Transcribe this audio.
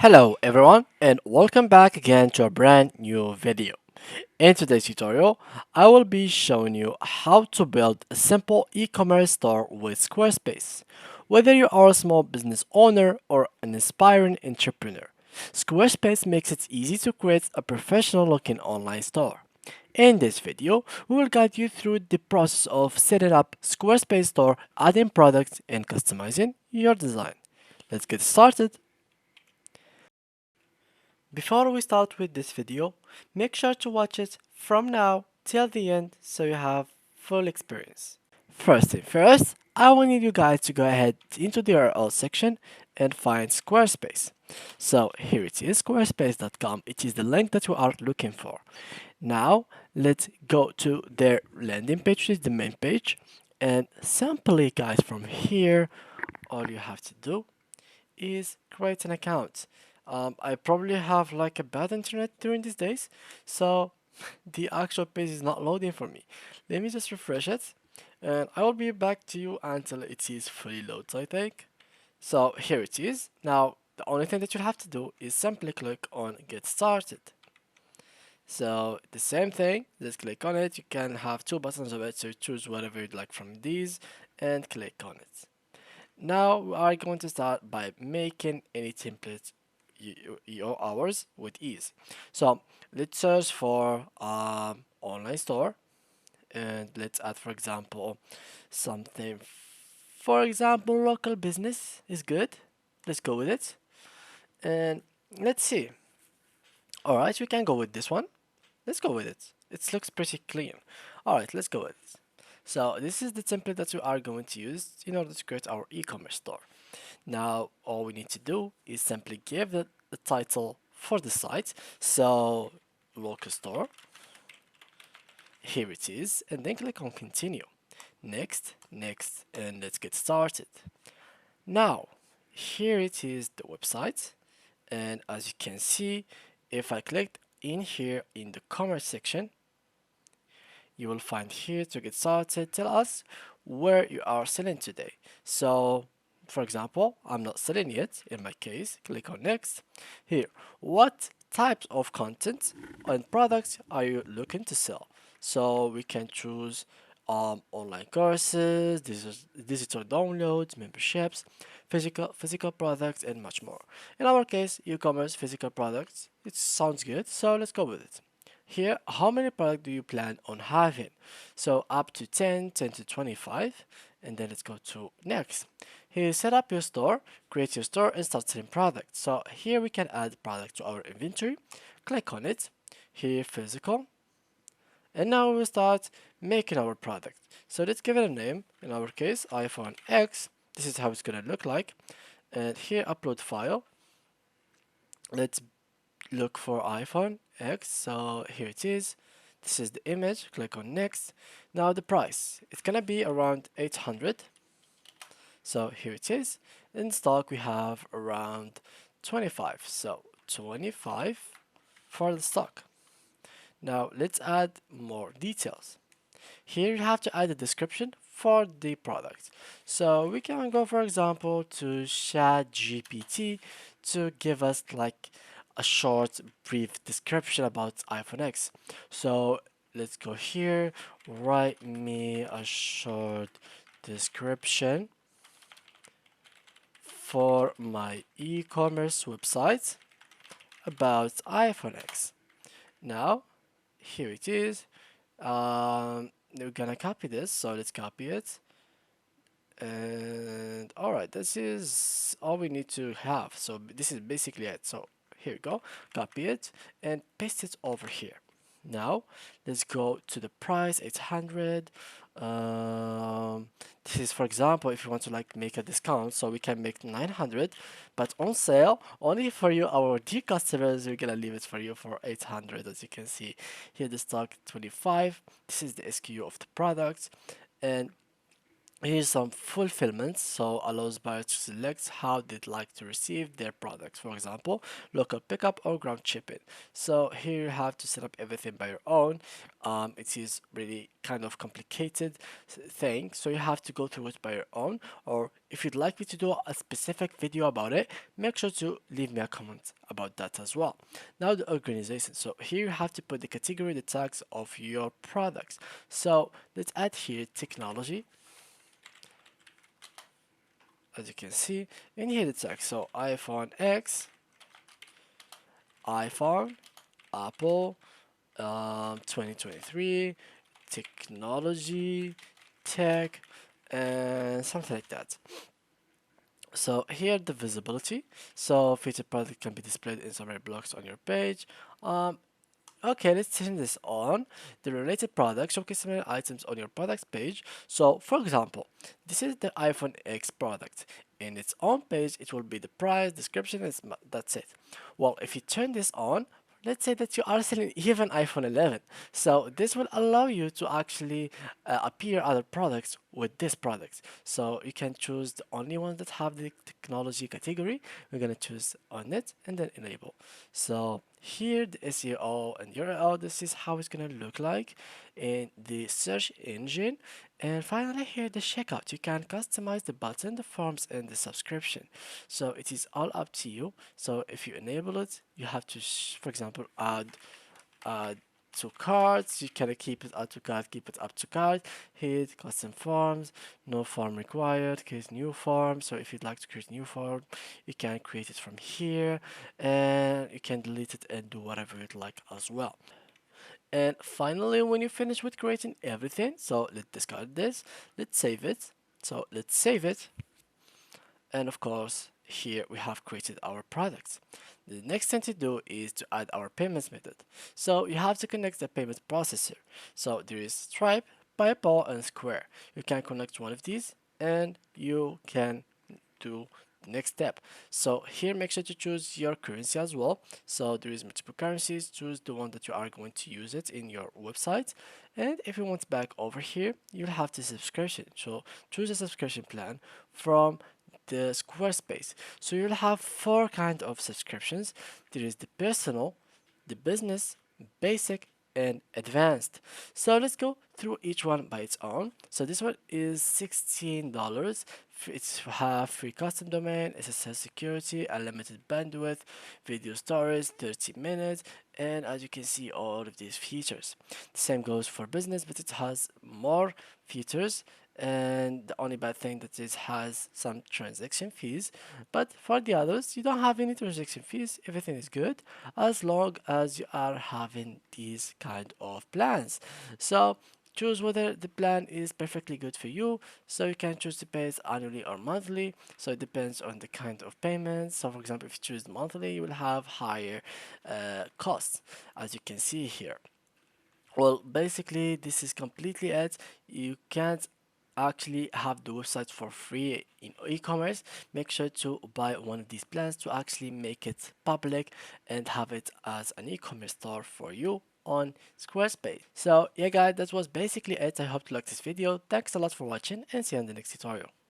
Hello everyone and welcome back again to a brand new video. In today's tutorial, I will be showing you how to build a simple e-commerce store with Squarespace. Whether you are a small business owner or an aspiring entrepreneur, Squarespace makes it easy to create a professional looking online store. In this video, we will guide you through the process of setting up Squarespace store, adding products and customizing your design. Let's get started. Before we start with this video, make sure to watch it from now till the end so you have full experience. First thing first, I will need you guys to go ahead into the URL section and find Squarespace. So here it is, squarespace.com. It is the link that you are looking for. Now let's go to their landing page, which is the main page, and simply guys from here, all you have to do is create an account. I probably have like a bad internet during these days, so the actual page is not loading for me. Let me just refresh it, and I will be back to you until it is fully loads, I think. So here it is. Now, the only thing that you have to do is simply click on Get Started. So the same thing, just click on it. You can have two buttons of it, so choose whatever you'd like from these and click on it. Now we are going to start by making any template ours with ease. So let's search for online store and let's add, for example, something. For example, local business is good. Let's go with it. And let's see. All right, we can go with this one. Let's go with it. It looks pretty clean. All right, let's go with it. So this is the template that we are going to use in order to create our e-commerce store. Now, all we need to do is simply give the title for the site. So, local store. Here it is. And then click on continue. Next, next, and let's get started. Now, here it is the website. And as you can see, if I click in here in the commerce section, you will find here to get started, tell us where you are selling today. So for example, I'm not selling yet. In my case, click on next. Here, what types of content and products are you looking to sell? So we can choose online courses, digital downloads, memberships, physical products, and much more. In our case, e-commerce physical products. It sounds good, so let's go with it. Here, how many products do you plan on having? So up to 10, 10 to 25, and then let's go to next. Here, set up your store, create your store, and start selling products. So here we can add product to our inventory. Click on it. Here, physical. And now we'll start making our product. So let's give it a name. In our case, iPhone X. This is how it's gonna look like. And here, upload file. Let's look for iPhone X. So here it is. This is the image. Click on next. Now the price. It's gonna be around 800. So here it is. In stock we have around 25. So 25 for the stock. Now let's add more details. Here you have to add a description for the product. So we can go, for example, to ChatGPT to give us like a short, brief description about iPhone X. So let's go here, write me a short description for my e-commerce website about iPhone X. Now, here it is. We're gonna copy this, so let's copy it. And alright, this is all we need to have. So this is basically it. So here we go, copy it and paste it over here. Now let's go to the price, 800. This is, for example, if you want to like make a discount, so we can make 900, but on sale only for you, our dear customers. We're gonna leave it for you for 800. As you can see here, the stock 25. This is the SKU of the product, and Here's some fulfillment, so allows buyers to select how they'd like to receive their products. For example, local pickup or ground shipping. So here you have to set up everything by your own. It is really kind of complicated thing, so you have to go through it by your own. Or if you'd like me to do a specific video about it, make sure to leave me a comment about that as well. Now the organization. So here you have to put the category, the tags of your products. So let's add here technology, as you can see, and here the text. So iPhone X, iPhone, Apple, 2023, technology, tech, and something like that. So here the visibility. So featured product can be displayed in summary blocks on your page. Um, Okay, let's turn this on. The related products showcase similar items on your products page. So, for example, this is the iPhone X product. In its own page, it will be the price, description, and that's it. Well, if you turn this on, let's say that you are selling even iPhone 11. So this will allow you to actually appear other products with this product. So you can choose the only ones that have the technology category. We're gonna choose on it and then enable. So here the SEO and URL, this is how it's gonna look like in the search engine. And finally here the checkout. You can customize the button, the forms, and the subscription. So it is all up to you. So if you enable it, you have to, for example, add to cards. You can keep it add to cart, keep it up to cart. Hit custom forms, no form required. Create new form. So if you'd like to create new form, you can create it from here, and you can delete it and do whatever you'd like as well. And finally, when you finish with creating everything, so let's discard this. Let's save it. So let's save it. And of course, here we have created our products. The next thing to do is to add our payments method. So you have to connect the payment processor. So there is Stripe, PayPal, and Square. You can connect one of these and you can do the next step. So here make sure to choose your currency as well. So there is multiple currencies. Choose the one that you are going to use it in your website. And if you want back over here, you'll have the subscription. So choose a subscription plan from the Squarespace. So you'll have four kind of subscriptions. There is the personal, the business, basic, and advanced. So let's go through each one by its own. So this one is $16. It's have free custom domain, SSL security, unlimited bandwidth, video storage, 30 minutes, and as you can see, all of these features. The same goes for business, but it has more features, and the only bad thing that it has some transaction fees. But for the others, you don't have any transaction fees. Everything is good as long as you are having these kind of plans. So choose whether the plan is perfectly good for you. So you can choose to pay it annually or monthly. So it depends on the kind of payments. So for example, if you choose monthly, you will have higher costs, as you can see here. Well, basically, this is completely it. You can't actually have the website for free in e-commerce. Make sure to buy one of these plans to actually make it public and have it as an e-commerce store for you on Squarespace. So yeah guys, that was basically it. I hope you liked this video. Thanks a lot for watching and see you in the next tutorial.